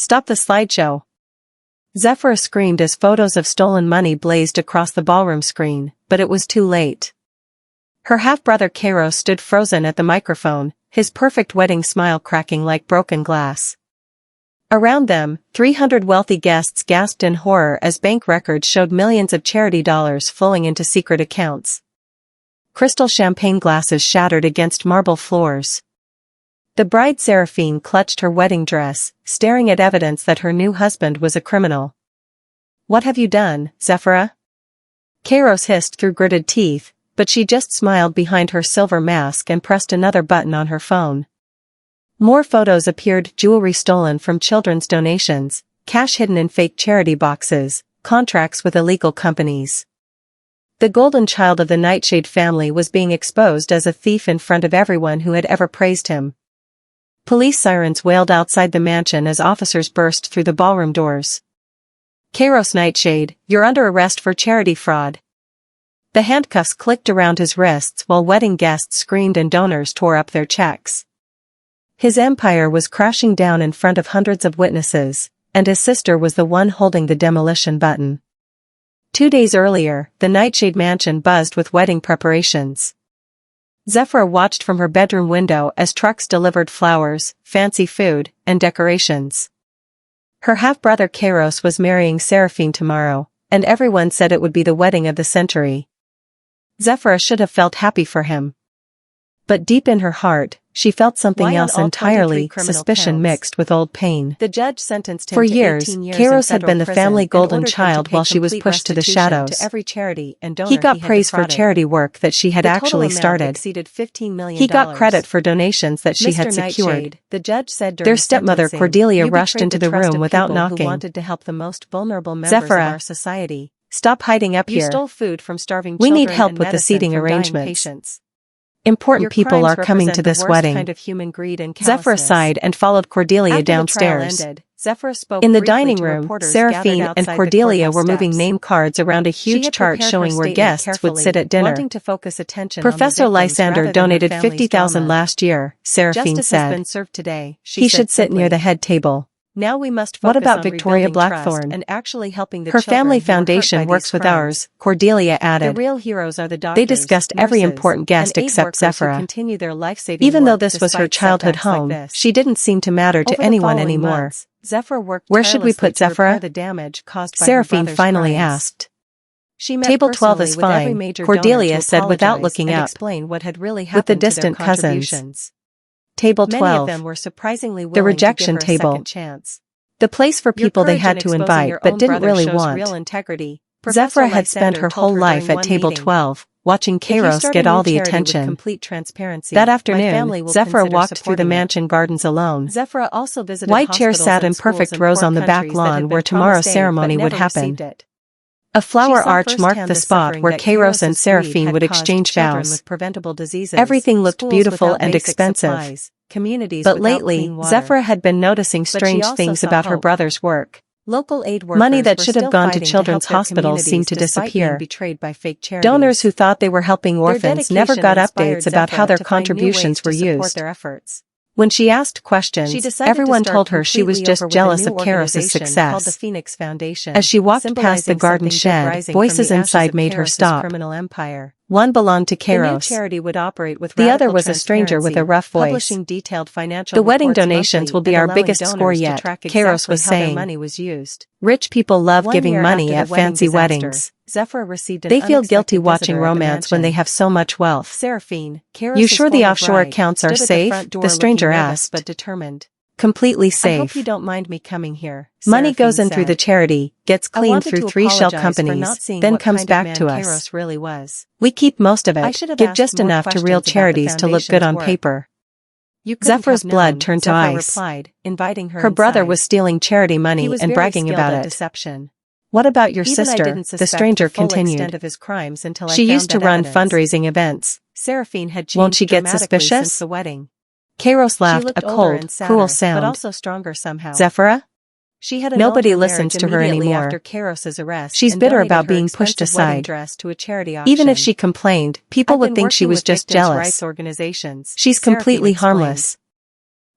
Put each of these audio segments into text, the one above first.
Stop the slideshow. Zephra screamed as photos of stolen money blazed across the ballroom screen, but it was too late. Her half-brother Kairos stood frozen at the microphone, his perfect wedding smile cracking like broken glass. Around them, 300 wealthy guests gasped in horror as bank records showed millions of charity dollars flowing into secret accounts. Crystal champagne glasses shattered against marble floors. The bride Seraphine clutched her wedding dress, staring at evidence that her new husband was a criminal. "What have you done, Zephra?" Kairos hissed through gritted teeth, but she just smiled behind her silver mask and pressed another button on her phone. More photos appeared: jewelry stolen from children's donations, cash hidden in fake charity boxes, contracts with illegal companies. The golden child of the Nightshade family was being exposed as a thief in front of everyone who had ever praised him. Police sirens wailed outside the mansion as officers burst through the ballroom doors. "Kairos Nightshade, you're under arrest for charity fraud." The handcuffs clicked around his wrists while wedding guests screamed and donors tore up their checks. His empire was crashing down in front of hundreds of witnesses, and his sister was the one holding the demolition button. 2 days earlier, the Nightshade mansion buzzed with wedding preparations. Zephra watched from her bedroom window as trucks delivered flowers, fancy food, and decorations. Her half-brother Kairos was marrying Seraphine tomorrow, and everyone said it would be the wedding of the century. Zephra should have felt happy for him. But deep in her heart, she felt something else entirely: suspicion mixed with old pain. The judge sentenced him For to years, 18 years Kairos in had been the federal family prison golden and ordered him child to pay while she was complete pushed to the restitution shadows. to every charity and donor He got had praise for defrauded. charity work that she had The total actually amount started. exceeded $15 million. He got credit for donations that she Mr. had secured. Nightshade, the judge said during Their stepmother sentencing, Cordelia "You rushed betrayed into the trust room of without people who knocking. wanted to help the most vulnerable members of Zephra, our society. stop hiding up You here. stole food from starving We children need help and with the medicine seating from dying arrangements. patients. Important Your people crimes are coming to represent the this worst wedding." kind of human greed and Zephra callousness. sighed and followed Cordelia After downstairs. The trial ended, Zephra spoke In the briefly dining to room, reporters Seraphine gathered and outside the Cordelia courthouse were moving steps. name cards around a She huge had chart prepared her showing where statement guests would carefully, sit at dinner. wanting to focus attention on the Professor victims Lysander rather than her donated family's $50,000 drama. last year, Seraphine Justice has been said. served today, she He said should sit near simply. the head table. Now we must What focus about on Victoria rebuilding trust Blackthorne? and actually helping the Her children family who were hurt foundation by works these with crimes. ours, Cordelia The added. real heroes are the doctors, They discussed every nurses, important guest and aid except workers who Zephra. continue their life-saving Even though work this was her despite childhood setbacks like home, this. she didn't seem to matter to Over the anyone following anymore. months, Zephra worked Where should we put tirelessly to repair Zephra? the damage caused by her Seraphine brother's finally crimes. asked. She met Table 12 is personally with every fine, major Cordelia donor to said without apologize looking and up. explain what had really With the happened to distant their cousins. contributions. Table Many 12. of them were surprisingly The willing rejection to give her a table. second chance. The place for Your people they courage had in to exposing invite your but own didn't brother really shows want. real integrity. Professor Zephra had spent Lysander her told whole her life during at one table meeting, 12, watching "If you Kairos start get a all new the charity with attention. complete transparency, That my afternoon, family will Zephra consider walked through the supporting it." mansion gardens alone. Zephra also visited White chairs hospitals sat and in schools perfect in rows poor on the back countries that had lawn been where tomorrow's promised aid ceremony but would never happen. received it. A flower She saw arch marked firsthand the the spot suffering where that Kairos and Kairos's greed Seraphine had would caused exchange children vows. with preventable diseases, Everything looked schools beautiful without and basic expensive. supplies, communities But without lately, clean water. Zephra had been noticing But she strange also things saw about her hope. brother's work. Local aid workers Money that were should have still gone to fighting children's help their hospitals seemed to communities despite being disappear. betrayed by fake charities. Donors who thought they were helping Their orphans never dedication got inspired updates about how Zephra their to find new contributions ways were to support used. their efforts. When she asked She questions, decided everyone to start told her she was completely just over with jealous a new of Kairos's organization called the success. Phoenix Foundation, As she walked past the symbolizing garden something good shed, rising voices from the ashes inside of made her Kairos's stop. criminal empire. One belonged to The new Kairos. charity would operate with The other radical was a stranger with a transparency, rough voice. publishing detailed financial The wedding reports donations monthly will be and our allowing biggest donors score to yet, track Kairos exactly was how their saying. money was used. Rich people love 1 giving year money after at the wedding fancy disaster, weddings. Zephra received an They feel guilty unexpected watching visitor at the romance when they mansion. have so much wealth. Seraphine, You Kairos's sure the former offshore bride, accounts are stood at the safe? front door The stranger looking nervous asked. but determined. Completely "I hope safe. you don't mind me coming here," Money goes Seraphine in through the said. charity, gets "I cleaned wanted through to 3 shell apologize for companies, not seeing then what comes kind of back man to us. Kairos really was. We keep most of I it, should have give asked just more enough to questions real about the charities to look good foundation's on work." paper. "You couldn't Zephra's have blood known," turned to Zephra ice. replied, inviting her Her brother inside. was stealing charity He money was and very bragging skilled about at it. deception. What about your Even I sister? didn't The suspect stranger the full continued. extent of his crimes until I She found used to that run evidence. fundraising events. Seraphine had Won't changed she get dramatically since suspicious? the wedding. Kairos She laughed, looked a older cold, and sadder, cruel but sound. also stronger somehow. Zephra? She had Nobody annulled her listens marriage to her immediately anymore. after Kairos's arrest She's and bitter donated about her being pushed expensive wedding aside. dress to a charity auction. Even if she complained, people "I've would been think she working was with just victims' jealous. rights organizations," She's Seraphine completely explained. harmless.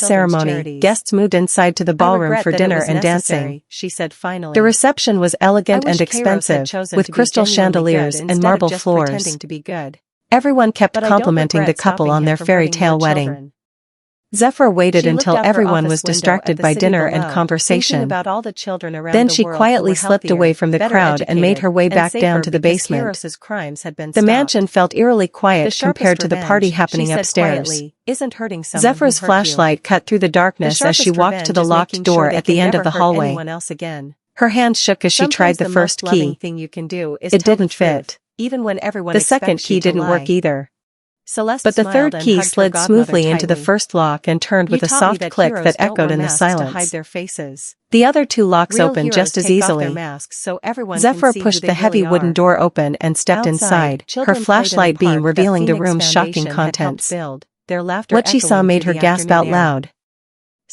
the children's ceremony, charities. guests moved inside to the I ballroom regret for that it dinner was and dancing. necessary, she said finally. The reception was elegant I wish and Kairos had expensive, chosen with to be crystal genuinely good chandeliers and instead marble of just floors. pretending to be good. Everyone kept But I don't complimenting the regret couple stopping on him their from fairy hurting tale your wedding. children. Zephyr waited She looked until out her everyone office was window distracted at the by city dinner below, and thinking conversation. about all the children around Then the she world who quietly were slipped healthier, away from the better crowd and made her way educated, back and down safer to the because basement. Kairos's crimes had been The stopped. mansion felt eerily The quiet sharpest compared to the party revenge, happening she said upstairs. quietly, isn't hurting someone Zephyr's who hurt you. flashlight cut through the The darkness as she sharpest walked to revenge the is locked making door sure they at the can end of never the hurt hallway. anyone else again. Her hand shook as she tried Sometimes the the first most loving key. thing you can do is It tell the didn't truth, fit. even when everyone The second expects you key to didn't work lie. either. Celeste But the smiled third and key hugged her slid godmother smoothly into the tightly. first lock and turned with You a taught me soft that click heroes that don't echoed wear in the masks to hide silence. their faces. The other two locks Real opened heroes just as take off their easily. masks so everyone can Zephyr see who pushed they the heavy really wooden are. door open and stepped Outside, inside, her children played in a flashlight beam park that revealing the Phoenix room's shocking Foundation had helped contents. build, their laughter What she saw echoing made through her the gasp afternoon out air. loud.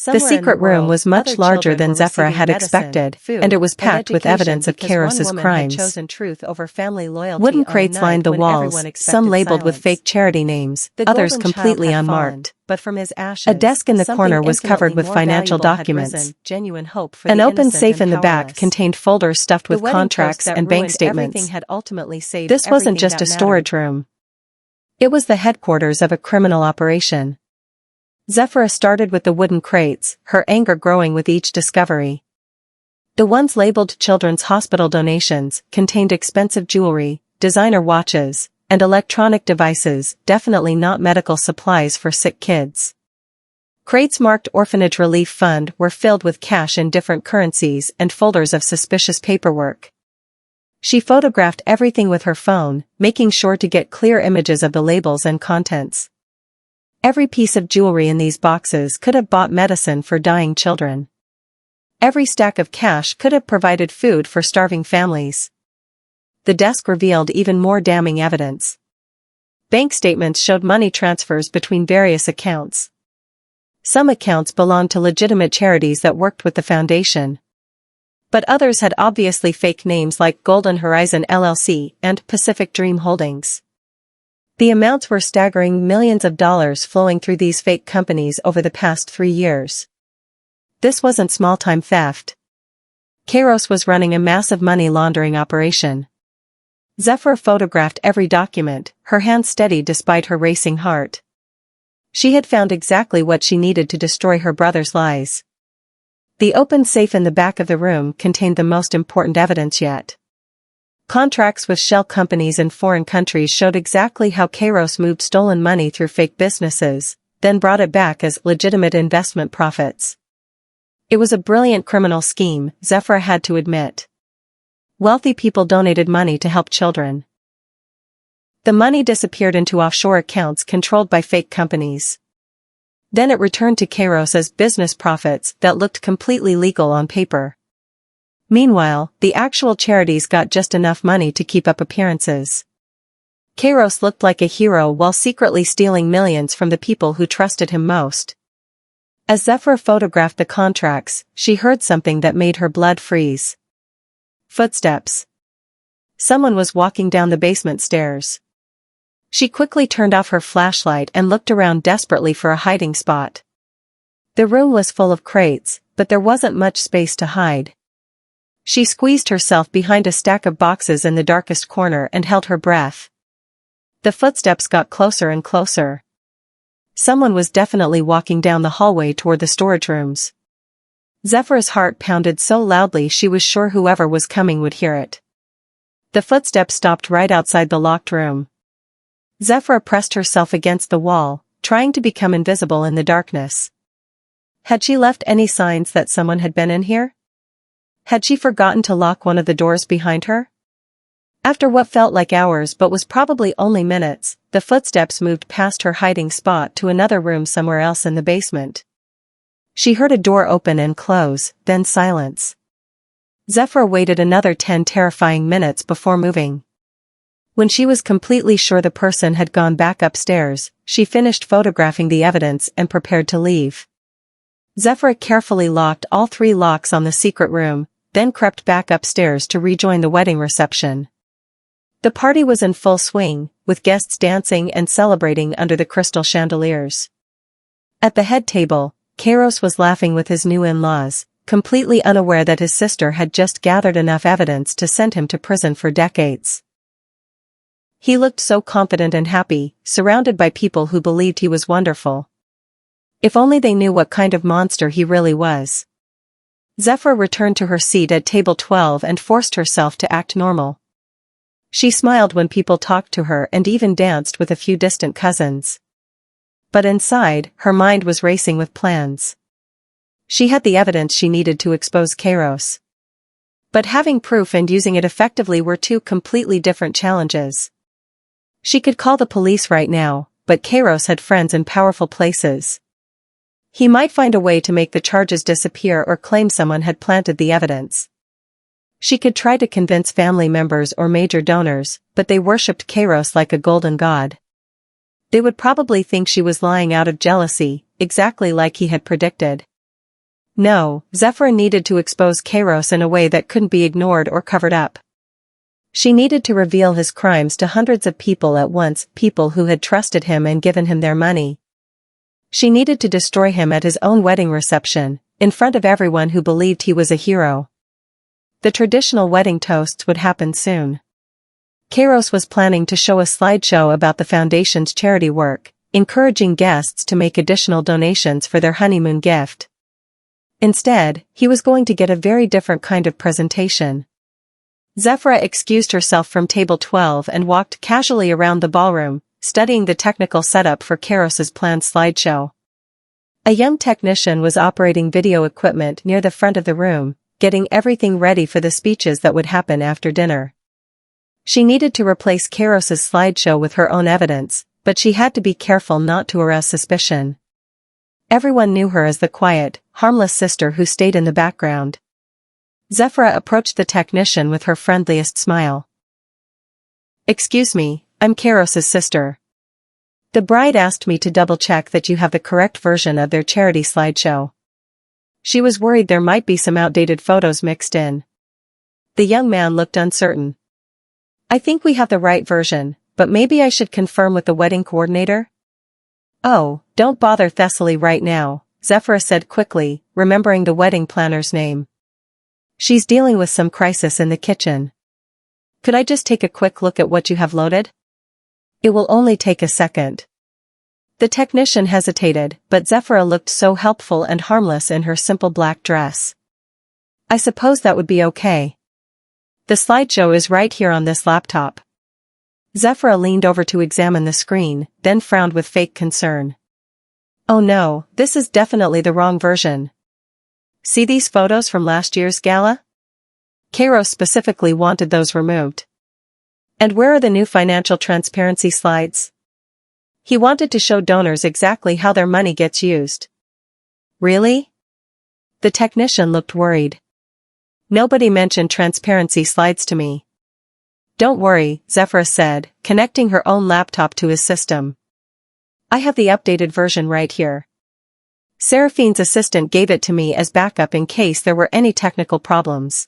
The Somewhere in the secret room world, was much other larger children than were Zephyr receiving had medicine, expected, food, and it was and packed with education evidence of because one Kairos's woman had crimes. chosen truth over family loyalty Wooden on a crates night lined the when walls, everyone expected some labeled with silence. fake charity names, The others golden child completely had unmarked. fallen, but from his ashes, A desk in the something corner was covered infinitely with more financial valuable had documents. risen, genuine hope for An the open innocent safe and in the back powerless. contained folders stuffed The with wedding contracts toast that and bank ruined statements. everything had ultimately saved This wasn't everything just that a storage mattered. room. It was the headquarters of a criminal operation. Zephyr started with the wooden crates, her anger growing with each discovery. The ones labeled children's hospital donations contained expensive jewelry, designer watches, and electronic devices, definitely not medical supplies for sick kids. Crates marked Orphanage Relief Fund were filled with cash in different currencies and folders of suspicious paperwork. She photographed everything with her phone, making sure to get clear images of the labels and contents. Every piece of jewelry in these boxes could have bought medicine for dying children. Every stack of cash could have provided food for starving families. The desk revealed even more damning evidence. Bank statements showed money transfers between various accounts. Some accounts belonged to legitimate charities that worked with the foundation. But others had obviously fake names like Golden Horizon LLC and Pacific Dream Holdings. The amounts were staggering, millions of dollars flowing through these fake companies over the past 3 years. This wasn't small-time theft. Kairos was running a massive money laundering operation. Zephyr photographed every document, her hand steady despite her racing heart. She had found exactly what she needed to destroy her brother's lies. The open safe in the back of the room contained the most important evidence yet. Contracts with shell companies in foreign countries showed exactly how Kairos moved stolen money through fake businesses, then brought it back as legitimate investment profits. It was a brilliant criminal scheme, Zephyr had to admit. Wealthy people donated money to help children. The money disappeared into offshore accounts controlled by fake companies. Then it returned to Kairos as business profits that looked completely legal on paper. Meanwhile, the actual charities got just enough money to keep up appearances. Kairos looked like a hero while secretly stealing millions from the people who trusted him most. As Zephyr photographed the contracts, she heard something that made her blood freeze. Footsteps. Someone was walking down the basement stairs. She quickly turned off her flashlight and looked around desperately for a hiding spot. The room was full of crates, but there wasn't much space to hide. She squeezed herself behind a stack of boxes in the darkest corner and held her breath. The footsteps got closer and closer. Someone was definitely walking down the hallway toward the storage rooms. Zephyr's heart pounded so loudly she was sure whoever was coming would hear it. The footsteps stopped right outside the locked room. Zephyr pressed herself against the wall, trying to become invisible in the darkness. Had she left any signs that someone had been in here? Had she forgotten to lock one of the doors behind her? After what felt like hours but was probably only minutes, the footsteps moved past her hiding spot to another room somewhere else in the basement. She heard a door open and close, then silence. Zephyr waited another 10 terrifying minutes before moving. When she was completely sure the person had gone back upstairs, she finished photographing the evidence and prepared to leave. Zephyr carefully locked all 3 locks on the secret room, then crept back upstairs to rejoin the wedding reception. The party was in full swing, with guests dancing and celebrating under the crystal chandeliers. At the head table, Kairos was laughing with his new in-laws, completely unaware that his sister had just gathered enough evidence to send him to prison for decades. He looked so confident and happy, surrounded by people who believed he was wonderful. If only they knew what kind of monster he really was. Zephyr returned to her seat at table 12 and forced herself to act normal. She smiled when people talked to her and even danced with a few distant cousins. But inside, her mind was racing with plans. She had the evidence she needed to expose Kairos. But having proof and using it effectively were 2 completely different challenges. She could call the police right now, but Kairos had friends in powerful places. He might find a way to make the charges disappear or claim someone had planted the evidence. She could try to convince family members or major donors, but they worshipped Kairos like a golden god. They would probably think she was lying out of jealousy, exactly like he had predicted. No, Zephra needed to expose Kairos in a way that couldn't be ignored or covered up. She needed to reveal his crimes to hundreds of people at once, people who had trusted him and given him their money. She needed to destroy him at his own wedding reception, in front of everyone who believed he was a hero. The traditional wedding toasts would happen soon. Kairos was planning to show a slideshow about the foundation's charity work, encouraging guests to make additional donations for their honeymoon gift. Instead, he was going to get a very different kind of presentation. Zephra excused herself from table 12 and walked casually around the ballroom, studying the technical setup for Kairos's planned slideshow. A young technician was operating video equipment near the front of the room, getting everything ready for the speeches that would happen after dinner. She needed to replace Kairos's slideshow with her own evidence, but she had to be careful not to arouse suspicion. Everyone knew her as the quiet, harmless sister who stayed in the background. Zephra approached the technician with her friendliest smile. "Excuse me, I'm Kairos's sister. The bride asked me to double-check that you have the correct version of their charity slideshow. She was worried there might be some outdated photos mixed in." The young man looked uncertain. "I think we have the right version, but maybe I should confirm with the wedding coordinator?" "Oh, don't bother Thessaly right now," Zephra said quickly, remembering the wedding planner's name. "She's dealing with some crisis in the kitchen. Could I just take a quick look at what you have loaded? It will only take a second." The technician hesitated, but Zephra looked so helpful and harmless in her simple black dress. "I suppose that would be okay. The slideshow is right here on this laptop." Zephra leaned over to examine the screen, then frowned with fake concern. "Oh no, this is definitely the wrong version. See these photos from last year's gala? Kairos specifically wanted those removed. And where are the new financial transparency slides? He wanted to show donors exactly how their money gets used." "Really?" The technician looked worried. "Nobody mentioned transparency slides to me." "Don't worry," Zephra said, connecting her own laptop to his system. "I have the updated version right here. Seraphine's assistant gave it to me as backup in case there were any technical problems."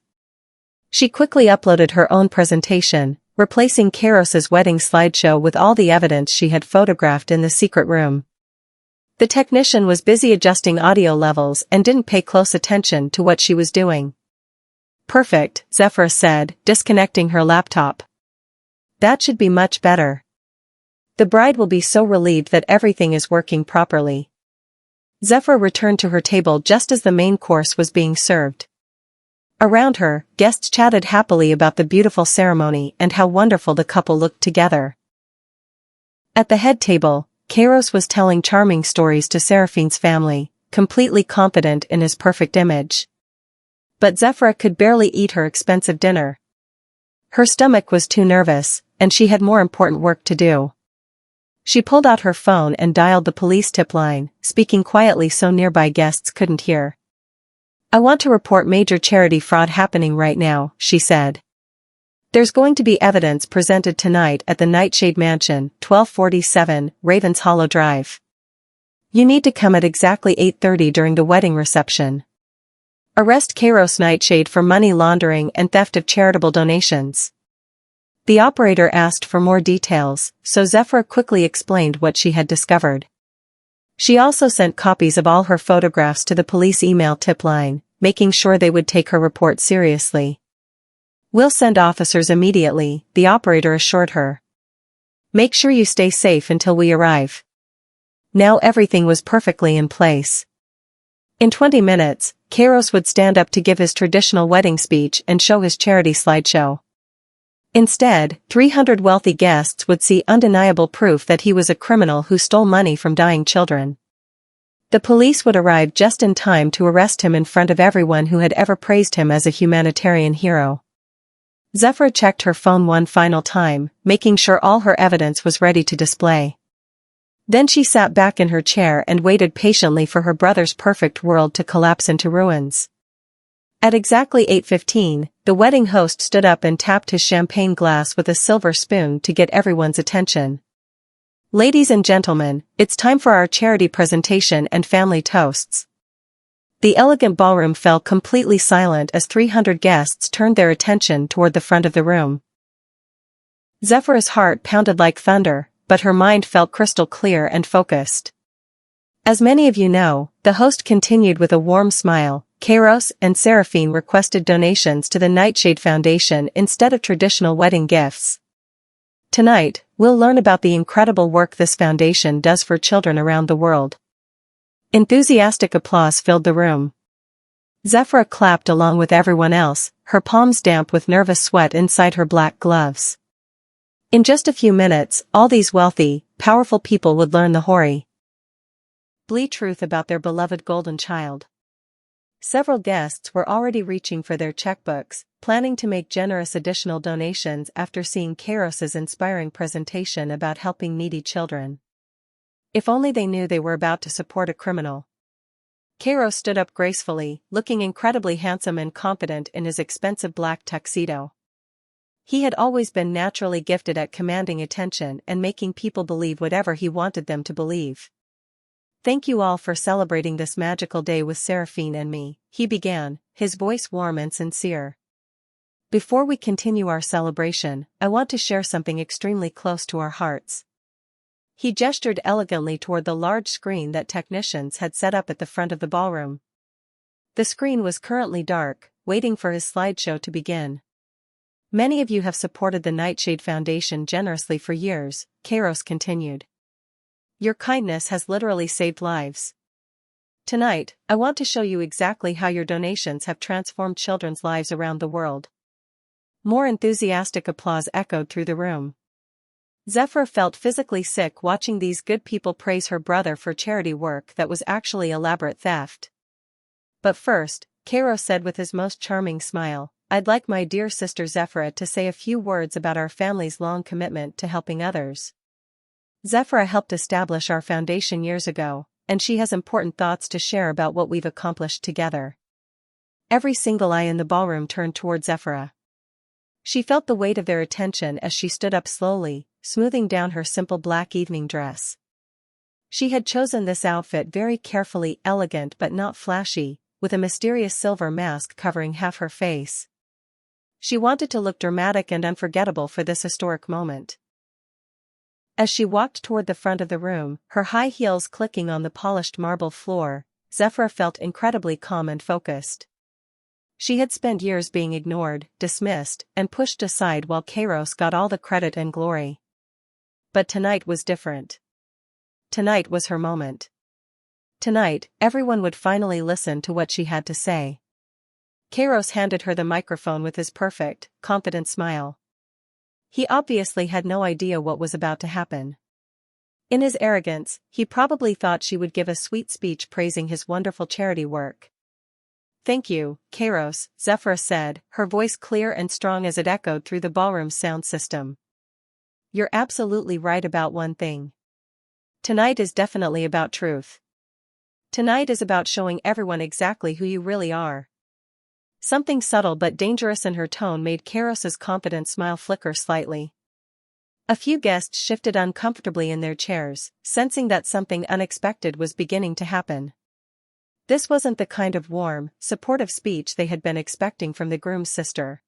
She quickly uploaded her own presentation, replacing Kairos's wedding slideshow with all the evidence she had photographed in the secret room. The technician was busy adjusting audio levels and didn't pay close attention to what she was doing. "Perfect," Zephra said, disconnecting her laptop. "That should be much better. The bride will be so relieved that everything is working properly." Zephra returned to her table just as the main course was being served. Around her, guests chatted happily about the beautiful ceremony and how wonderful the couple looked together. At the head table, Kairos was telling charming stories to Seraphine's family, completely confident in his perfect image. But Zephra could barely eat her expensive dinner. Her stomach was too nervous, and she had more important work to do. She pulled out her phone and dialed the police tip line, speaking quietly so nearby guests couldn't hear. "I want to report major charity fraud happening right now," she said. "There's going to be evidence presented tonight at the Nightshade Mansion, 1247, Ravens Hollow Drive. You need to come at exactly 8:30 during the wedding reception. Arrest Kairos Nightshade for money laundering and theft of charitable donations." The operator asked for more details, so Zephra quickly explained what she had discovered. She also sent copies of all her photographs to the police email tip line, making sure they would take her report seriously. "We'll send officers immediately," the operator assured her. "Make sure you stay safe until we arrive." Now everything was perfectly in place. In 20 minutes, Kairos would stand up to give his traditional wedding speech and show his charity slideshow. Instead, 300 wealthy guests would see undeniable proof that he was a criminal who stole money from dying children. The police would arrive just in time to arrest him in front of everyone who had ever praised him as a humanitarian hero. Zephra checked her phone one final time, making sure all her evidence was ready to display. Then she sat back in her chair and waited patiently for her brother's perfect world to collapse into ruins. At exactly 8:15, the wedding host stood up and tapped his champagne glass with a silver spoon to get everyone's attention. "Ladies and gentlemen, it's time for our charity presentation and family toasts." The elegant ballroom fell completely silent as 300 guests turned their attention toward the front of the room. Zephyr's heart pounded like thunder, but her mind felt crystal clear and focused. As many of you know, the host continued with a warm smile. Kairos and Seraphine requested donations to the Nightshade Foundation instead of traditional wedding gifts. Tonight, we'll learn about the incredible work this foundation does for children around the world. Enthusiastic applause filled the room. Zephyra clapped along with everyone else, her palms damp with nervous sweat inside her black gloves. In just a few minutes, all these wealthy, powerful people would learn the hoary truth about their beloved golden child. Several guests were already reaching for their checkbooks, planning to make generous additional donations after seeing Kairos's inspiring presentation about helping needy children. If only they knew they were about to support a criminal. Kairos stood up gracefully, looking incredibly handsome and confident in his expensive black tuxedo. He had always been naturally gifted at commanding attention and making people believe whatever he wanted them to believe. "Thank you all for celebrating this magical day with Seraphine and me," he began, his voice warm and sincere. "Before we continue our celebration, I want to share something extremely close to our hearts." He gestured elegantly toward the large screen that technicians had set up at the front of the ballroom. The screen was currently dark, waiting for his slideshow to begin. "Many of you have supported the Nightshade Foundation generously for years," Kairos continued. "Your kindness has literally saved lives. Tonight, I want to show you exactly how your donations have transformed children's lives around the world." More enthusiastic applause echoed through the room. Zephyr felt physically sick watching these good people praise her brother for charity work that was actually elaborate theft. But first, Kairos said with his most charming smile, "I'd like my dear sister Zephyra to say a few words about our family's long commitment to helping others. Zephyra helped establish our foundation years ago, and she has important thoughts to share about what we've accomplished together." Every single eye in the ballroom turned toward Zephyra. She felt the weight of their attention as she stood up slowly, smoothing down her simple black evening dress. She had chosen this outfit very carefully, elegant but not flashy, with a mysterious silver mask covering half her face. She wanted to look dramatic and unforgettable for this historic moment. As she walked toward the front of the room, her high heels clicking on the polished marble floor, Zephyra felt incredibly calm and focused. She had spent years being ignored, dismissed, and pushed aside while Kairos got all the credit and glory. But tonight was different. Tonight was her moment. Tonight, everyone would finally listen to what she had to say. Kairos handed her the microphone with his perfect, confident smile. He obviously had no idea what was about to happen. In his arrogance, he probably thought she would give a sweet speech praising his wonderful charity work. "Thank you, Kairos," Zephyra said, her voice clear and strong as it echoed through the ballroom's sound system. "You're absolutely right about one thing. Tonight is definitely about truth. Tonight is about showing everyone exactly who you really are." Something subtle but dangerous in her tone made Kairos's confident smile flicker slightly. A few guests shifted uncomfortably in their chairs, sensing that something unexpected was beginning to happen. This wasn't the kind of warm, supportive speech they had been expecting from the groom's sister.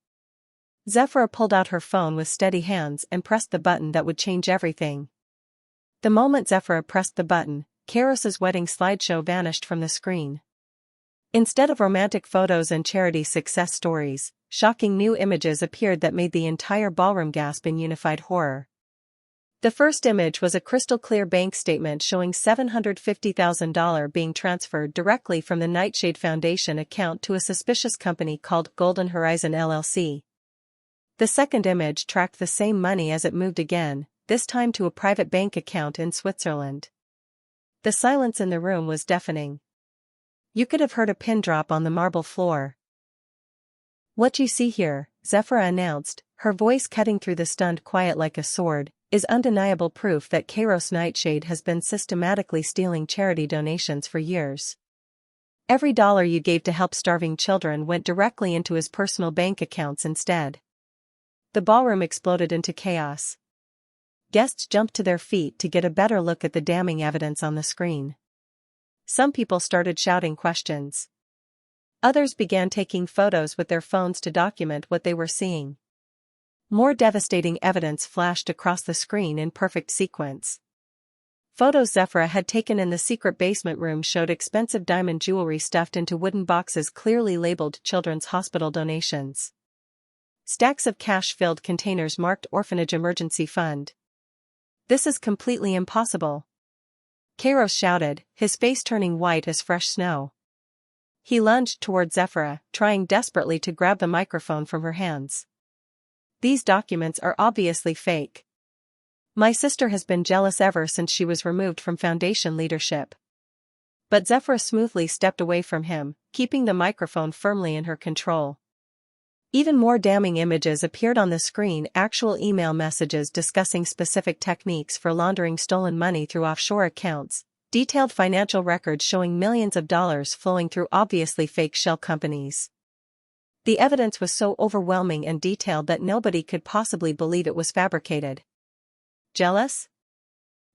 Zephyra pulled out her phone with steady hands and pressed the button that would change everything. The moment Zephyra pressed the button, Kairos's wedding slideshow vanished from the screen. Instead of romantic photos and charity success stories, shocking new images appeared that made the entire ballroom gasp in unified horror. The first image was a crystal-clear bank statement showing $750,000 being transferred directly from the Nightshade Foundation account to a suspicious company called Golden Horizon LLC. The second image tracked the same money as it moved again, this time to a private bank account in Switzerland. The silence in the room was deafening. You could have heard a pin drop on the marble floor. "What you see here," Zephyra announced, her voice cutting through the stunned quiet like a sword, is undeniable proof that Kairos Nightshade has been systematically stealing charity donations for years. Every dollar you gave to help starving children went directly into his personal bank accounts instead. The ballroom exploded into chaos. Guests jumped to their feet to get a better look at the damning evidence on the screen. Some people started shouting questions. Others began taking photos with their phones to document what they were seeing. More devastating evidence flashed across the screen in perfect sequence. Photos Zephra had taken in the secret basement room showed expensive diamond jewelry stuffed into wooden boxes clearly labeled children's hospital donations. Stacks of cash-filled containers marked Orphanage Emergency Fund. "This is completely impossible," Kairos shouted, his face turning white as fresh snow. He lunged toward Zephra, trying desperately to grab the microphone from her hands. "These documents are obviously fake. My sister has been jealous ever since she was removed from Foundation leadership." But Zephra smoothly stepped away from him, keeping the microphone firmly in her control. Even more damning images appeared on the screen, actual email messages discussing specific techniques for laundering stolen money through offshore accounts, detailed financial records showing millions of dollars flowing through obviously fake shell companies. The evidence was so overwhelming and detailed that nobody could possibly believe it was fabricated. "Jealous?"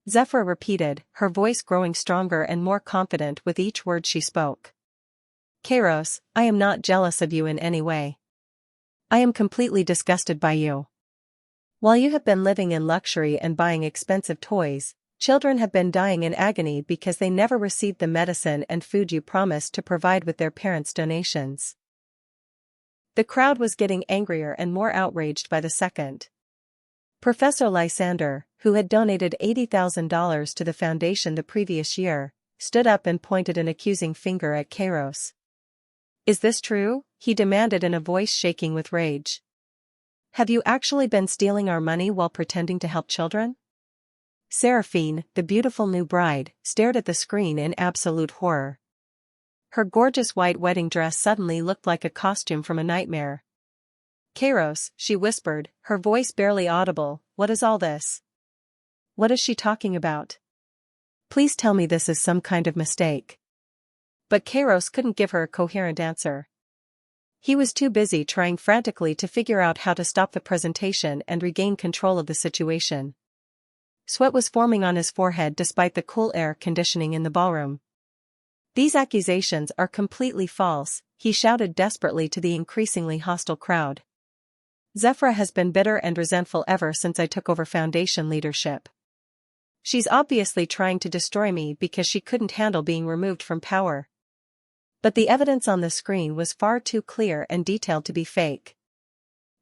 Zephra repeated, her voice growing stronger and more confident with each word she spoke. "Kairos, I am not jealous of you in any way. I am completely disgusted by you. While you have been living in luxury and buying expensive toys, children have been dying in agony because they never received the medicine and food you promised to provide with their parents' donations." The crowd was getting angrier and more outraged by the second. Professor Lysander, who had donated $80,000 to the foundation the previous year, stood up and pointed an accusing finger at Kairos. "Is this true?" he demanded in a voice shaking with rage. "Have you actually been stealing our money while pretending to help children?" Seraphine, the beautiful new bride, stared at the screen in absolute horror. Her gorgeous white wedding dress suddenly looked like a costume from a nightmare. "Kairos," she whispered, her voice barely audible, "what is all this? What is she talking about? Please tell me this is some kind of mistake." But Kairos couldn't give her a coherent answer. He was too busy trying frantically to figure out how to stop the presentation and regain control of the situation. Sweat was forming on his forehead despite the cool air conditioning in the ballroom. "These accusations are completely false," he shouted desperately to the increasingly hostile crowd. "Zephra has been bitter and resentful ever since I took over Foundation leadership. She's obviously trying to destroy me because she couldn't handle being removed from power." But the evidence on the screen was far too clear and detailed to be fake.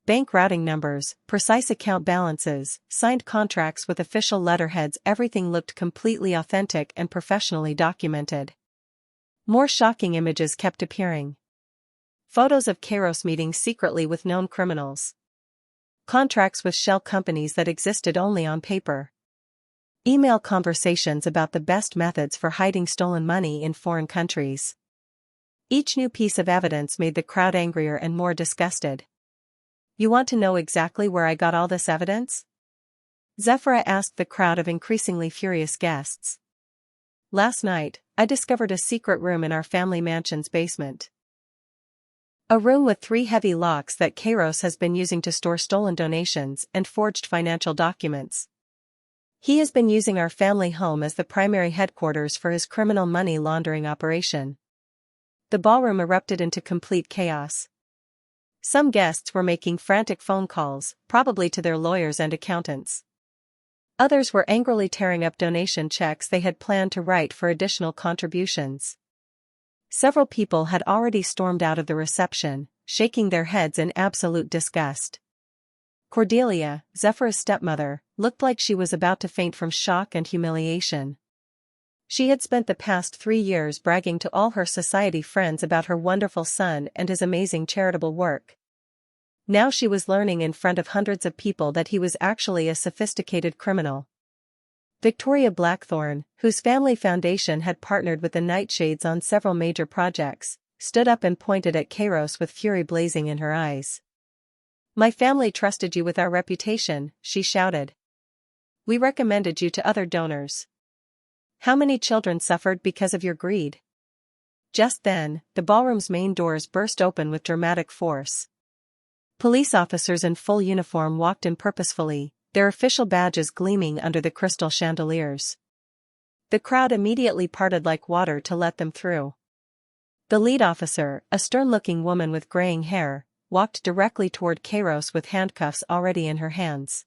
Bank routing numbers, precise account balances, signed contracts with official letterheads, everything looked completely authentic and professionally documented. More shocking images kept appearing. Photos of Kairos meetings secretly with known criminals. Contracts with shell companies that existed only on paper. Email conversations about the best methods for hiding stolen money in foreign countries. Each new piece of evidence made the crowd angrier and more disgusted. "You want to know exactly where I got all this evidence?" Zephra asked the crowd of increasingly furious guests. "Last night, I discovered a secret room in our family mansion's basement. A room with 3 heavy locks that Kairos has been using to store stolen donations and forged financial documents. He has been using our family home as the primary headquarters for his criminal money laundering operation." The ballroom erupted into complete chaos. Some guests were making frantic phone calls, probably to their lawyers and accountants. Others were angrily tearing up donation checks they had planned to write for additional contributions. Several people had already stormed out of the reception, shaking their heads in absolute disgust. Cordelia, Zephra's stepmother, looked like she was about to faint from shock and humiliation. She had spent the past 3 years bragging to all her society friends about her wonderful son and his amazing charitable work. Now she was learning in front of hundreds of people that he was actually a sophisticated criminal. Victoria Blackthorne, whose family foundation had partnered with the Nightshades on several major projects, stood up and pointed at Kairos with fury blazing in her eyes. "My family trusted you with our reputation," she shouted. We recommended you to other donors. How many children suffered because of your greed? Just then, the ballroom's main doors burst open with dramatic force. Police officers in full uniform walked in purposefully, their official badges gleaming under the crystal chandeliers. The crowd immediately parted like water to let them through. The lead officer, a stern-looking woman with graying hair, walked directly toward Kairos with handcuffs already in her hands.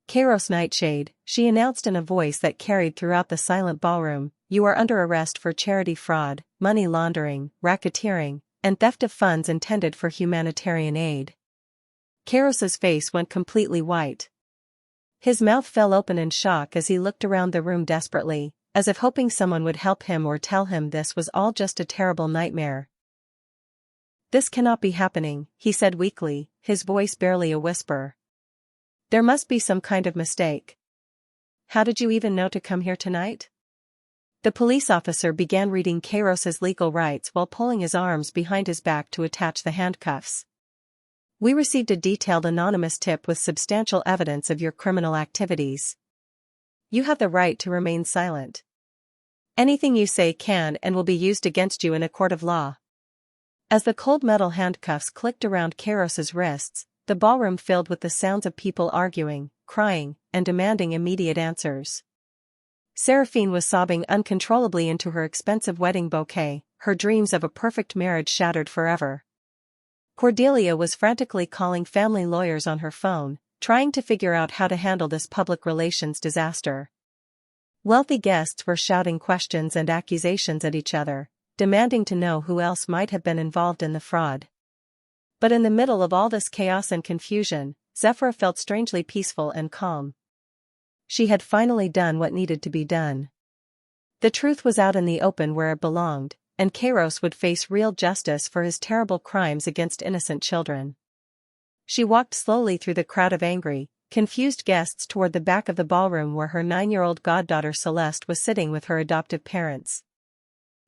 "Kairos Nightshade," she announced in a voice that carried throughout the silent ballroom, "you are under arrest for charity fraud, money laundering, racketeering, and theft of funds intended for humanitarian aid." Kairos's face went completely white. His mouth fell open in shock as he looked around the room desperately, as if hoping someone would help him or tell him this was all just a terrible nightmare. "This cannot be happening," he said weakly, his voice barely a whisper. "There must be some kind of mistake. How did you even know to come here tonight?" The police officer began reading Kairos's legal rights while pulling his arms behind his back to attach the handcuffs. "We received a detailed anonymous tip with substantial evidence of your criminal activities. You have the right to remain silent. Anything you say can and will be used against you in a court of law." As the cold metal handcuffs clicked around Kairos's wrists, the ballroom filled with the sounds of people arguing, crying, and demanding immediate answers. Seraphine was sobbing uncontrollably into her expensive wedding bouquet, her dreams of a perfect marriage shattered forever. Cordelia was frantically calling family lawyers on her phone, trying to figure out how to handle this public relations disaster. Wealthy guests were shouting questions and accusations at each other, demanding to know who else might have been involved in the fraud. But in the middle of all this chaos and confusion, Zephyra felt strangely peaceful and calm. She had finally done what needed to be done. The truth was out in the open where it belonged, and Kairos would face real justice for his terrible crimes against innocent children. She walked slowly through the crowd of angry, confused guests toward the back of the ballroom where her 9-year-old goddaughter Celeste was sitting with her adoptive parents.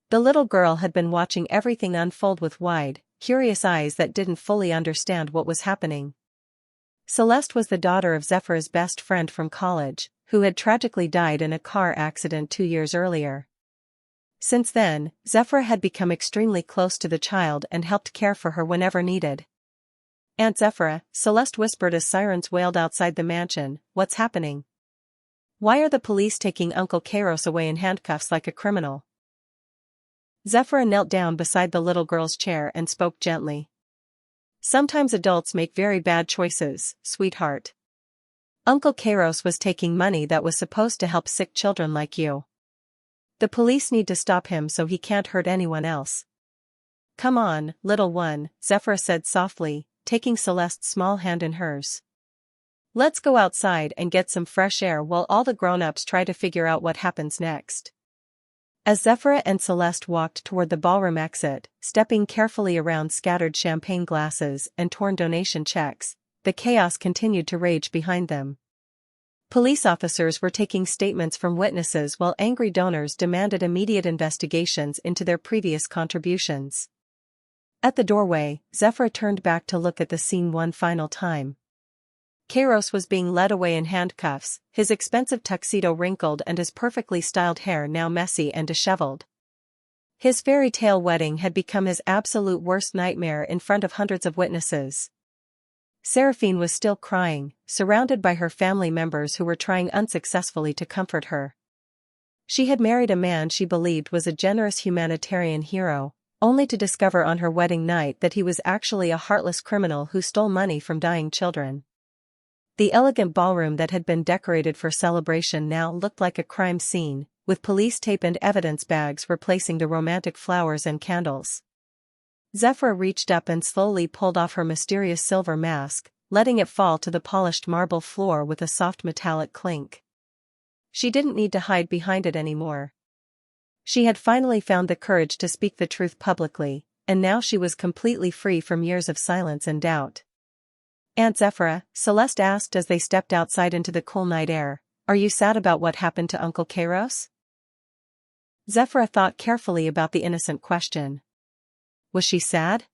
The little girl had been watching everything unfold with wide, curious eyes that didn't fully understand what was happening. Celeste was the daughter of Zephyra's best friend from college, who had tragically died in a car accident 2 years earlier. Since then, Zephyra had become extremely close to the child and helped care for her whenever needed. "Aunt Zephyra," Celeste whispered as sirens wailed outside the mansion, "what's happening? Why are the police taking Uncle Kairos away in handcuffs like a criminal?" Zephyra knelt down beside the little girl's chair and spoke gently. "Sometimes adults make very bad choices, sweetheart. Uncle Kairos was taking money that was supposed to help sick children like you. The police need to stop him so he can't hurt anyone else." "Come on, little one," Zephyra said softly, taking Celeste's small hand in hers. "Let's go outside and get some fresh air while all the grown-ups try to figure out what happens next." As Zephyra and Celeste walked toward the ballroom exit, stepping carefully around scattered champagne glasses and torn donation checks, the chaos continued to rage behind them. Police officers were taking statements from witnesses while angry donors demanded immediate investigations into their previous contributions. At the doorway, Zephyra turned back to look at the scene one final time. Kairos was being led away in handcuffs, his expensive tuxedo wrinkled and his perfectly styled hair now messy and disheveled. His fairy tale wedding had become his absolute worst nightmare in front of hundreds of witnesses. Seraphine was still crying, surrounded by her family members who were trying unsuccessfully to comfort her. She had married a man she believed was a generous humanitarian hero, only to discover on her wedding night that he was actually a heartless criminal who stole money from dying children. The elegant ballroom that had been decorated for celebration now looked like a crime scene, with police tape and evidence bags replacing the romantic flowers and candles. Zephyra reached up and slowly pulled off her mysterious silver mask, letting it fall to the polished marble floor with a soft metallic clink. She didn't need to hide behind it anymore. She had finally found the courage to speak the truth publicly, and now she was completely free from years of silence and doubt. "Aunt Zephyra," Celeste asked as they stepped outside into the cool night air, "are you sad about what happened to Uncle Kairos?" Zephyra thought carefully about the innocent question. Was she sad?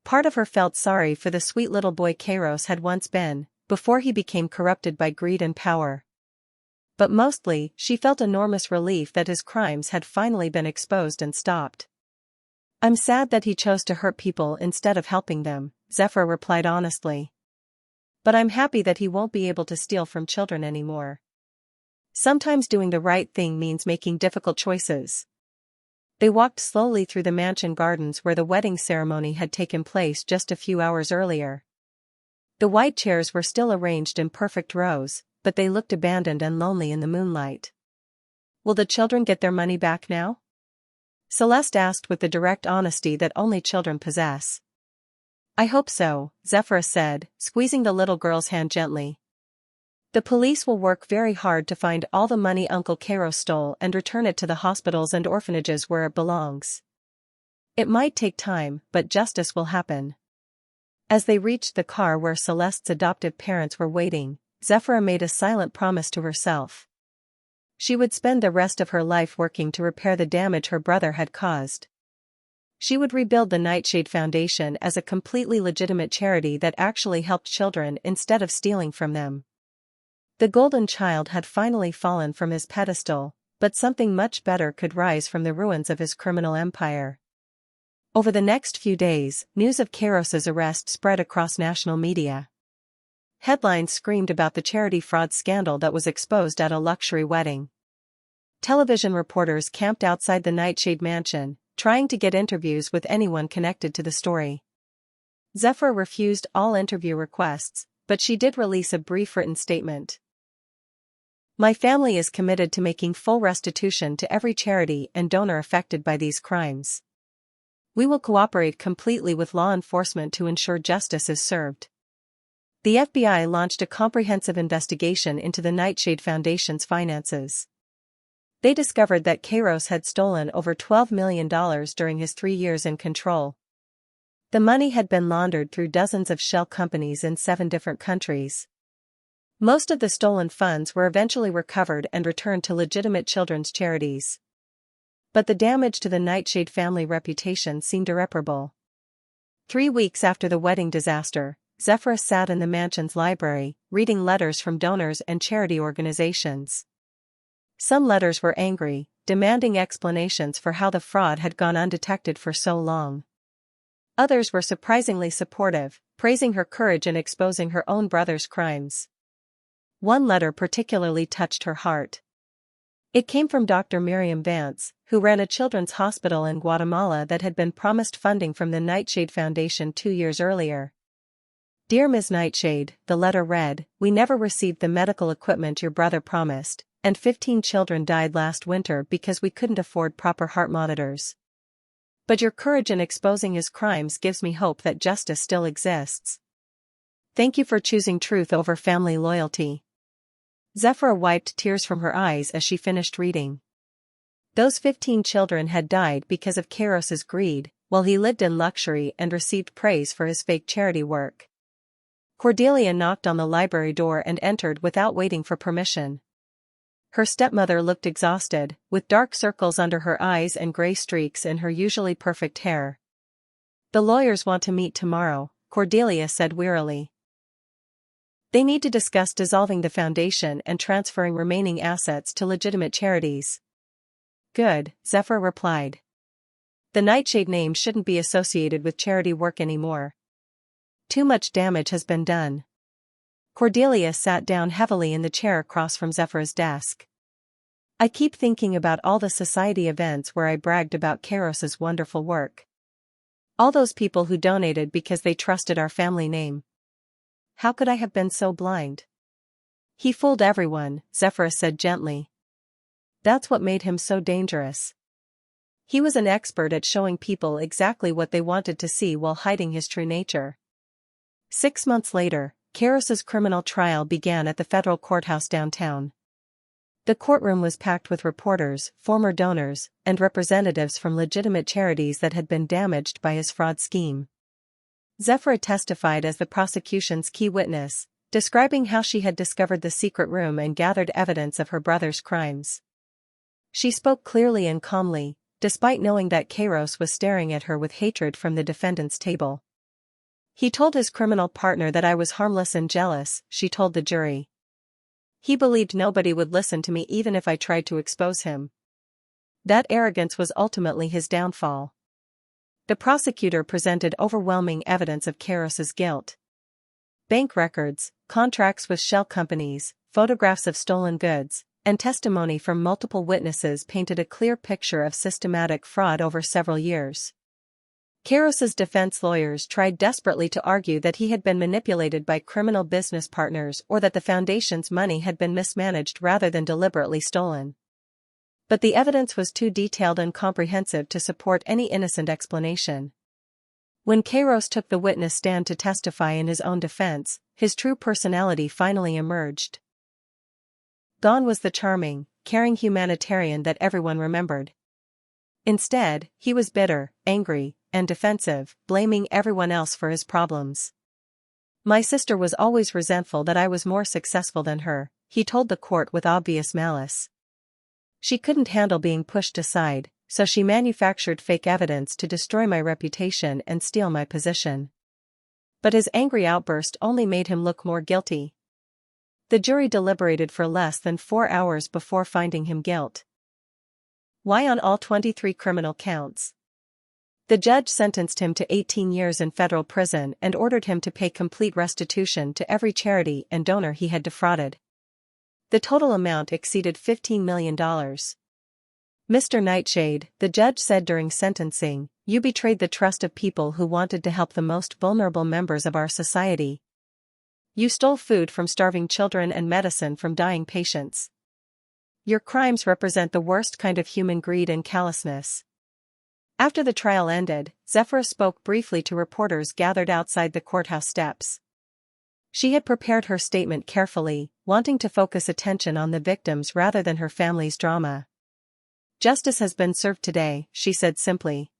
Part of her felt sorry for the sweet little boy Kairos had once been, before he became corrupted by greed and power. But mostly, she felt enormous relief that his crimes had finally been exposed and stopped. "I'm sad that he chose to hurt people instead of helping them," Zephyr replied honestly. "But I'm happy that he won't be able to steal from children anymore. Sometimes doing the right thing means making difficult choices." They walked slowly through the mansion gardens where the wedding ceremony had taken place just a few hours earlier. The white chairs were still arranged in perfect rows, but they looked abandoned and lonely in the moonlight. "Will the children get their money back now?" Celeste asked with the direct honesty that only children possess. "I hope so," Zephyr said, squeezing the little girl's hand gently. "The police will work very hard to find all the money Uncle Kairos stole and return it to the hospitals and orphanages where it belongs. It might take time, but justice will happen." As they reached the car where Celeste's adoptive parents were waiting, Zephyr made a silent promise to herself. She would spend the rest of her life working to repair the damage her brother had caused. She would rebuild the Nightshade Foundation as a completely legitimate charity that actually helped children instead of stealing from them. The golden child had finally fallen from his pedestal, but something much better could rise from the ruins of his criminal empire. Over the next few days, news of Kairos's arrest spread across national media. Headlines screamed about the charity fraud scandal that was exposed at a luxury wedding. Television reporters camped outside the Nightshade mansion, trying to get interviews with anyone connected to the story. Zephyr refused all interview requests, but she did release a brief written statement. "My family is committed to making full restitution to every charity and donor affected by these crimes. We will cooperate completely with law enforcement to ensure justice is served." The FBI launched a comprehensive investigation into the Nightshade Foundation's finances. They discovered that Kairos had stolen over $12 million during his 3 years in control. The money had been laundered through dozens of shell companies in 7 different countries. Most of the stolen funds were eventually recovered and returned to legitimate children's charities. But the damage to the Nightshade family reputation seemed irreparable. 3 weeks after the wedding disaster, Zephyr sat in the mansion's library, reading letters from donors and charity organizations. Some letters were angry, demanding explanations for how the fraud had gone undetected for so long. Others were surprisingly supportive, praising her courage in exposing her own brother's crimes. One letter particularly touched her heart. It came from Dr. Miriam Vance, who ran a children's hospital in Guatemala that had been promised funding from the Nightshade Foundation 2 years earlier. "Dear Ms. Nightshade," the letter read, "we never received the medical equipment your brother promised, and 15 children died last winter because we couldn't afford proper heart monitors. But your courage in exposing his crimes gives me hope that justice still exists. Thank you for choosing truth over family loyalty." Zephyr wiped tears from her eyes as she finished reading. Those 15 children had died because of Kairos's greed, while he lived in luxury and received praise for his fake charity work. Cordelia knocked on the library door and entered without waiting for permission. Her stepmother looked exhausted, with dark circles under her eyes and gray streaks in her usually perfect hair. "The lawyers want to meet tomorrow," Cordelia said wearily. "They need to discuss dissolving the foundation and transferring remaining assets to legitimate charities." "Good," Zephyr replied. "The Nightshade name shouldn't be associated with charity work anymore. Too much damage has been done." Cordelia sat down heavily in the chair across from Zephyr's desk. "I keep thinking about all the society events where I bragged about Kairos's wonderful work. All those people who donated because they trusted our family name. How could I have been so blind?" "He fooled everyone," Zephyr said gently. "That's what made him so dangerous. He was an expert at showing people exactly what they wanted to see while hiding his true nature." 6 months later, Kairos's criminal trial began at the federal courthouse downtown. The courtroom was packed with reporters, former donors, and representatives from legitimate charities that had been damaged by his fraud scheme. Zephyr testified as the prosecution's key witness, describing how she had discovered the secret room and gathered evidence of her brother's crimes. She spoke clearly and calmly, despite knowing that Kairos was staring at her with hatred from the defendant's table. "He told his criminal partner that I was harmless and jealous," she told the jury. He believed nobody would listen to me even if I tried to expose him. That arrogance was ultimately his downfall. The prosecutor presented overwhelming evidence of Keiros's guilt. Bank records, contracts with shell companies, photographs of stolen goods, and testimony from multiple witnesses painted a clear picture of systematic fraud over several years. Keiros's defense lawyers tried desperately to argue that he had been manipulated by criminal business partners or that the foundation's money had been mismanaged rather than deliberately stolen. But the evidence was too detailed and comprehensive to support any innocent explanation. When Kairos took the witness stand to testify in his own defense, his true personality finally emerged. Gone was the charming, caring humanitarian that everyone remembered. Instead, he was bitter, angry, and defensive, blaming everyone else for his problems. My sister was always resentful that I was more successful than her, he told the court with obvious malice. She couldn't handle being pushed aside, so she manufactured fake evidence to destroy my reputation and steal my position. But his angry outburst only made him look more guilty. The jury deliberated for less than 4 hours before finding him guilty. Why on all 23 criminal counts? The judge sentenced him to 18 years in federal prison and ordered him to pay complete restitution to every charity and donor he had defrauded. The total amount exceeded $15 million. Mr. Nightshade, the judge said during sentencing, you betrayed the trust of people who wanted to help the most vulnerable members of our society. You stole food from starving children and medicine from dying patients. Your crimes represent the worst kind of human greed and callousness. After the trial ended, Zephyrah spoke briefly to reporters gathered outside the courthouse steps. She had prepared her statement carefully, wanting to focus attention on the victims rather than her family's drama. Justice has been served today, she said simply.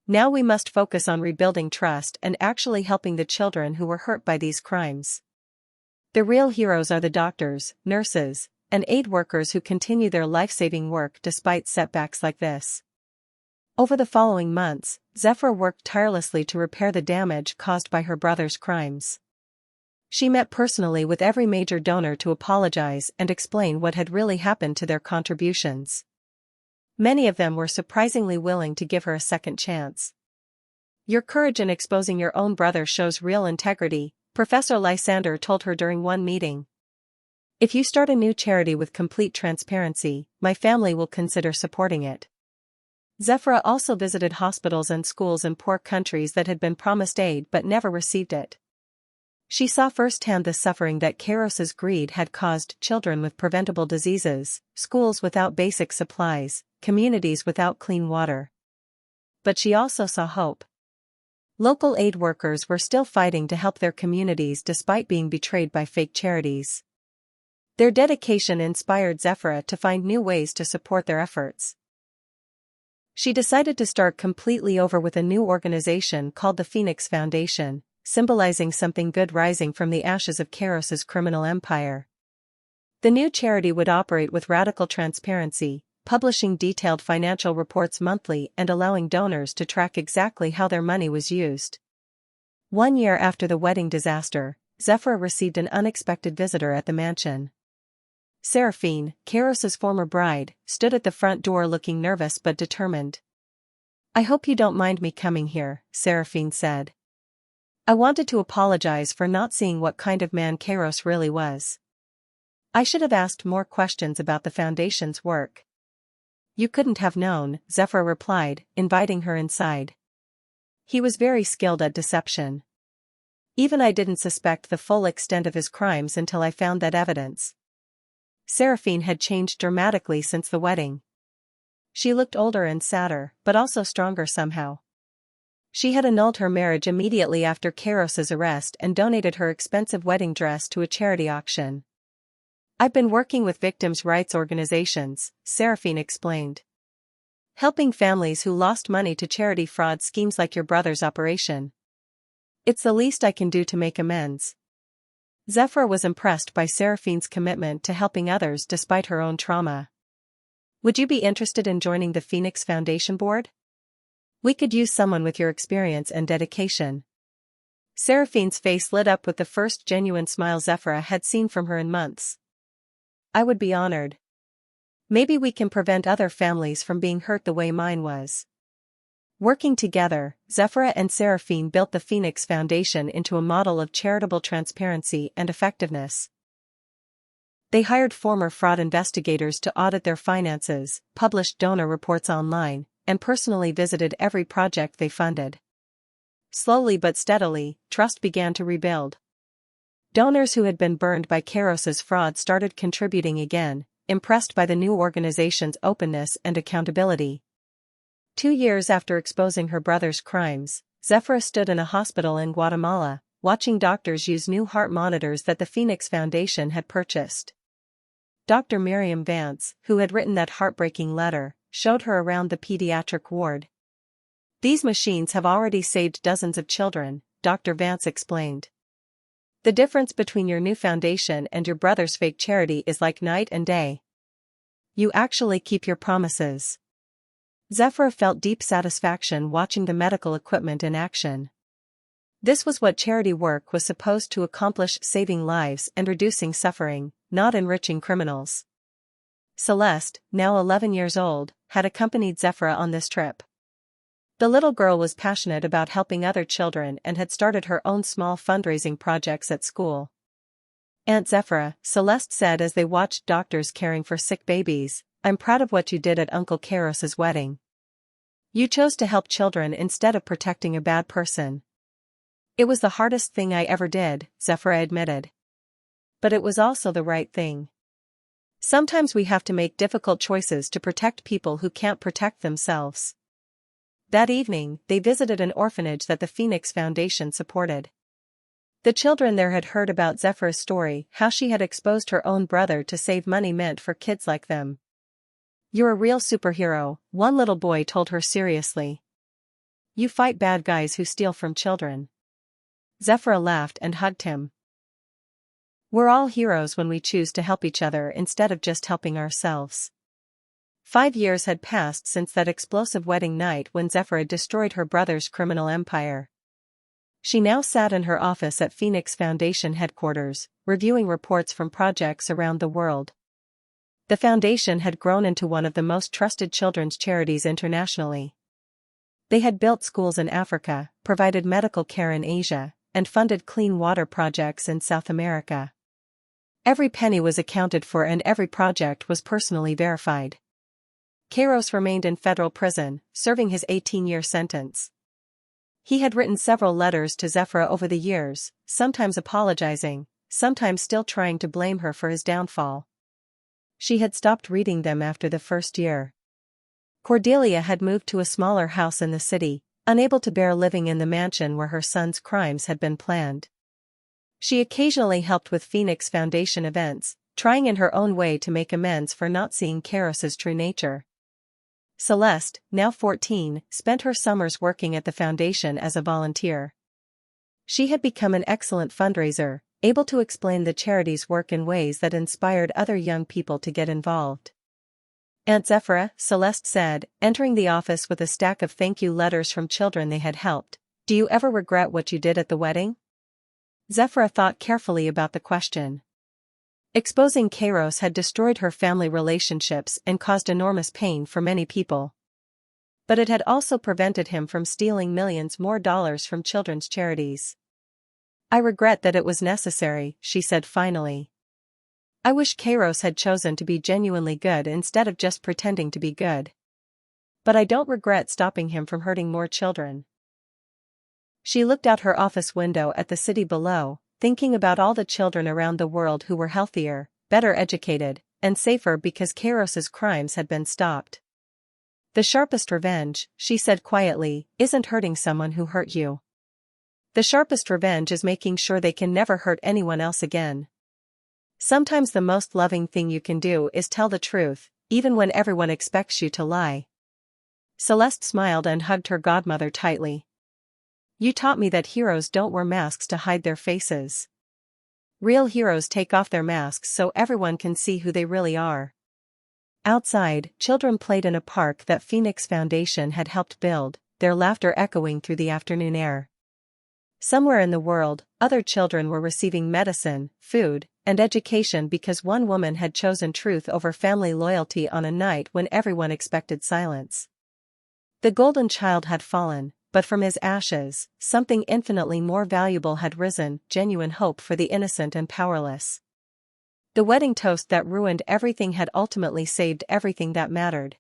Now we must focus on rebuilding trust and actually helping the children who were hurt by these crimes. The real heroes are the doctors, nurses, and aid workers who continue their life-saving work despite setbacks like this. Over the following months, Zephyrah worked tirelessly to repair the damage caused by her brother's crimes. She met personally with every major donor to apologize and explain what had really happened to their contributions. Many of them were surprisingly willing to give her a second chance. Your courage in exposing your own brother shows real integrity, Professor Lysander told her during one meeting. If you start a new charity with complete transparency, my family will consider supporting it. Zephyrah also visited hospitals and schools in poor countries that had been promised aid but never received it. She saw firsthand the suffering that Keiros's greed had caused: children with preventable diseases, schools without basic supplies, communities without clean water. But she also saw hope. Local aid workers were still fighting to help their communities despite being betrayed by fake charities. Their dedication inspired Zephyrah to find new ways to support their efforts. She decided to start completely over with a new organization called the Phoenix Foundation, symbolizing something good rising from the ashes of Keiros's criminal empire. The new charity would operate with radical transparency, publishing detailed financial reports monthly and allowing donors to track exactly how their money was used. 1 year after the wedding disaster, Zephyrah received an unexpected visitor at the mansion. Seraphine, Keiros's former bride, stood at the front door looking nervous but determined. I hope you don't mind me coming here, Seraphine said. I wanted to apologize for not seeing what kind of man Kairos really was. I should have asked more questions about the foundation's work. You couldn't have known, Zephyrah replied, inviting her inside. He was very skilled at deception. Even I didn't suspect the full extent of his crimes until I found that evidence. Seraphine had changed dramatically since the wedding. She looked older and sadder, but also stronger somehow. She had annulled her marriage immediately after Keiros's arrest and donated her expensive wedding dress to a charity auction. I've been working with victims' rights organizations, Seraphine explained. Helping families who lost money to charity fraud schemes like your brother's operation. It's the least I can do to make amends. Zephyrah was impressed by Seraphine's commitment to helping others despite her own trauma. Would you be interested in joining the Phoenix Foundation board? We could use someone with your experience and dedication. Seraphine's face lit up with the first genuine smile Zephyrah had seen from her in months. I would be honored. Maybe we can prevent other families from being hurt the way mine was. Working together, Zephyrah and Seraphine built the Phoenix Foundation into a model of charitable transparency and effectiveness. They hired former fraud investigators to audit their finances, published donor reports online, and personally visited every project they funded. Slowly but steadily, trust began to rebuild. Donors who had been burned by Kairos's fraud started contributing again, impressed by the new organization's openness and accountability. 2 years after exposing her brother's crimes, Zephyrah stood in a hospital in Guatemala, watching doctors use new heart monitors that the Phoenix Foundation had purchased. Dr. Miriam Vance, who had written that heartbreaking letter, showed her around the pediatric ward. "These machines have already saved dozens of children," Dr. Vance explained. "The difference between your new foundation and your brother's fake charity is like night and day. You actually keep your promises." Zephyrah felt deep satisfaction watching the medical equipment in action. This was what charity work was supposed to accomplish: saving lives and reducing suffering, not enriching criminals. Celeste, now 11 years old, had accompanied Zephyrah on this trip. The little girl was passionate about helping other children and had started her own small fundraising projects at school. "Aunt Zephyrah," Celeste said as they watched doctors caring for sick babies, "I'm proud of what you did at Uncle Kairos's wedding. You chose to help children instead of protecting a bad person." "It was the hardest thing I ever did," Zephyrah admitted. "But it was also the right thing. Sometimes we have to make difficult choices to protect people who can't protect themselves." That evening, they visited an orphanage that the Phoenix Foundation supported. The children there had heard about Zephyrah's story, how she had exposed her own brother to save money meant for kids like them. "You're a real superhero," one little boy told her seriously. "You fight bad guys who steal from children." Zephyrah laughed and hugged him. "We're all heroes when we choose to help each other instead of just helping ourselves." 5 years had passed since that explosive wedding night when Zephyrah destroyed her brother's criminal empire. She now sat in her office at Phoenix Foundation headquarters, reviewing reports from projects around the world. The foundation had grown into one of the most trusted children's charities internationally. They had built schools in Africa, provided medical care in Asia, and funded clean water projects in South America. Every penny was accounted for and every project was personally verified. Kairos remained in federal prison, serving his 18-year sentence. He had written several letters to Zephyrah over the years, sometimes apologizing, sometimes still trying to blame her for his downfall. She had stopped reading them after the first year. Cordelia had moved to a smaller house in the city, unable to bear living in the mansion where her son's crimes had been planned. She occasionally helped with Phoenix Foundation events, trying in her own way to make amends for not seeing Kairos's true nature. Celeste, now 14, spent her summers working at the foundation as a volunteer. She had become an excellent fundraiser, able to explain the charity's work in ways that inspired other young people to get involved. "Aunt Zephyrah," Celeste said, entering the office with a stack of thank you letters from children they had helped, "do you ever regret what you did at the wedding?" Zephyrah thought carefully about the question. Exposing Kairos had destroyed her family relationships and caused enormous pain for many people. But it had also prevented him from stealing millions more dollars from children's charities. "I regret that it was necessary," she said finally. "I wish Kairos had chosen to be genuinely good instead of just pretending to be good. But I don't regret stopping him from hurting more children." She looked out her office window at the city below, thinking about all the children around the world who were healthier, better educated, and safer because Kairos's crimes had been stopped. "The sharpest revenge," she said quietly, "isn't hurting someone who hurt you. The sharpest revenge is making sure they can never hurt anyone else again. Sometimes the most loving thing you can do is tell the truth, even when everyone expects you to lie." Celeste smiled and hugged her godmother tightly. "You taught me that heroes don't wear masks to hide their faces. Real heroes take off their masks so everyone can see who they really are." Outside, children played in a park that Phoenix Foundation had helped build, their laughter echoing through the afternoon air. Somewhere in the world, other children were receiving medicine, food, and education because one woman had chosen truth over family loyalty on a night when everyone expected silence. The golden child had fallen, but from his ashes, something infinitely more valuable had risen, genuine hope for the innocent and powerless. The wedding toast that ruined everything had ultimately saved everything that mattered.